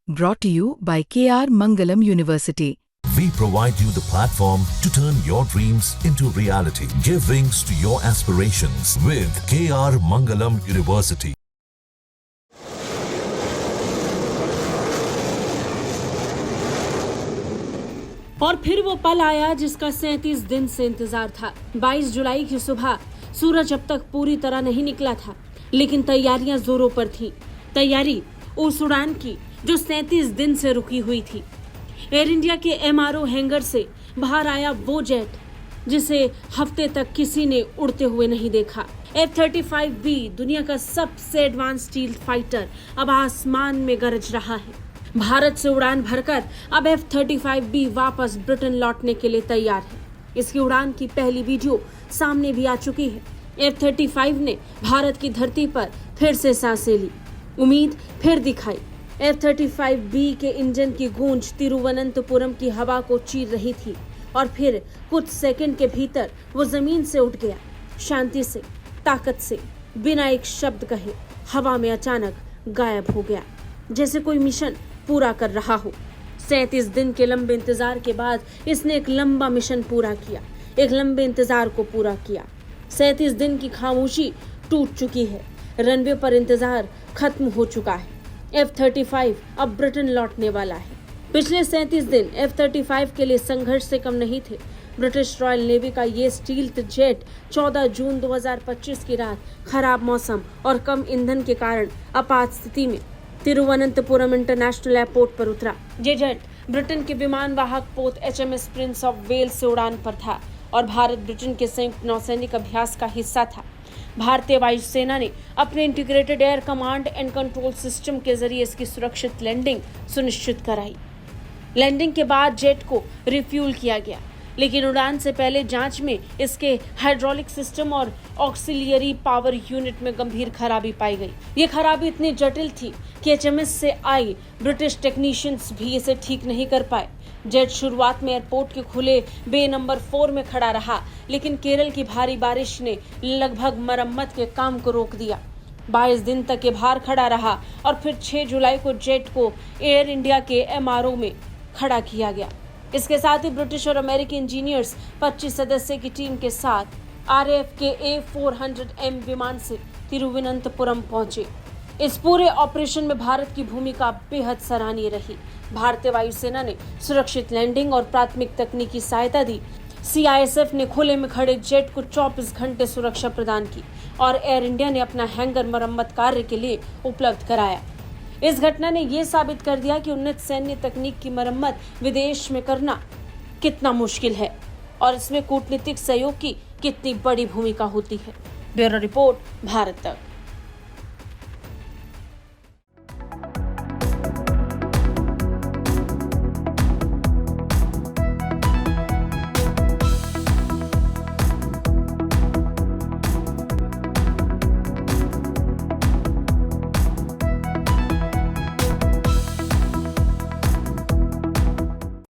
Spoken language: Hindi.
Brought to you by KR Mangalam University. We provide you the platform to turn your dreams into reality. Give wings to your aspirations with KR Mangalam University. और फिर वो पल आया जिसका 37 दिन से इंतजार था। 22 जुलाई की सुबह सूरज अब तक पूरी तरह नहीं निकला था, लेकिन तैयारियां जोरों पर थीं। तैयारी उस उड़ान की जो 37 दिन से रुकी हुई थी। एयर इंडिया के MRO हैंगर से बाहर आया वो जेट जिसे हफ्ते तक किसी ने उड़ते हुए नहीं देखा। F-35B दुनिया का सबसे एडवांस स्टील्थ फाइटर अब आसमान में गरज रहा है। भारत से उड़ान भरकर अब F-35B वापस ब्रिटेन लौटने के लिए तैयार है। इसकी उड़ान की पहली वीडियो सामने भी आ चुकी है। F-35 ने भारत की धरती पर फिर से सांसें ली, उम्मीद फिर दिखाई। F-35B के इंजन की गूंज तिरुवनंतपुरम की हवा को चीर रही थी और फिर कुछ सेकंड के भीतर वो जमीन से उठ गया, शांति से, ताकत से, बिना एक शब्द कहे हवा में अचानक गायब हो गया, जैसे कोई मिशन पूरा कर रहा हो। 37 दिन के लंबे इंतजार के बाद इसने एक लंबा मिशन पूरा किया, एक लंबे इंतजार को पूरा किया। 37 दिन की खामोशी टूट चुकी है, रनवे पर इंतजार खत्म हो चुका है। F-35 अब ब्रिटेन लौटने वाला है। पिछले 37 दिन F-35 के लिए संघर्ष से कम नहीं थे। ब्रिटिश रॉयल नेवी का ये स्टील्थ जेट 14 जून 2025 की रात खराब मौसम और कम ईंधन के कारण आपात स्थिति में तिरुवनंतपुरम इंटरनेशनल एयरपोर्ट पर उतरा। ये जेट ब्रिटेन के विमान वाहक पोत HMS प्रिंस ऑफ वेल्स से उड़ान पर था और भारत ब्रिटेन के संयुक्त नौसैनिक अभ्यास का हिस्सा था। भारतीय वायुसेना ने अपने integrated air command and control system के जरिए इसकी सुरक्षित लैंडिंग सुनिश्चित कराई। लैंडिंग के बाद जेट को रिफ्यूल किया गया, लेकिन उड़ान से पहले जांच में इसके हाइड्रोलिक सिस्टम और ऑक्सिलियरी पावर यूनिट में गंभीर खराबी पाई गई। ये खराबी इतनी जटिल थी कि HMS से आई ब्रिटिश टेक्नीशियंस भी इसे ठीक नहीं कर पाए। जेट शुरुआत में एयरपोर्ट के खुले बे नंबर 4 में खड़ा रहा, लेकिन केरल की भारी बारिश ने लगभग मरम्मत के काम को रोक दिया। 22 दिन तक ये बाहर खड़ा रहा और फिर 6 जुलाई को जेट को एयर इंडिया के MRO में खड़ा किया गया। इसके साथ ही ब्रिटिश और अमेरिकी इंजीनियर्स 25 सदस्य की टीम के साथ RAF के A400M विमान से तिरुवनंतपुरम पहुंचे। इस पूरे ऑपरेशन में भारत की भूमिका बेहद सराहनीय रही। भारतीय वायुसेना ने सुरक्षित लैंडिंग और प्राथमिक तकनीकी सहायता दी। CISF ने खुले में खड़े जेट को 24 घंटे सुरक्षा प्रदान की और एयर इंडिया ने अपना हैंगर मरम्मत कार्य के लिए उपलब्ध कराया। इस घटना ने यह साबित कर दिया कि उन्नत सैन्य तकनीक की मरम्मत विदेश में करना कितना मुश्किल है और इसमें कूटनीतिक सहयोग की कितनी बड़ी भूमिका होती है। ब्यूरो रिपोर्ट, भारत तक।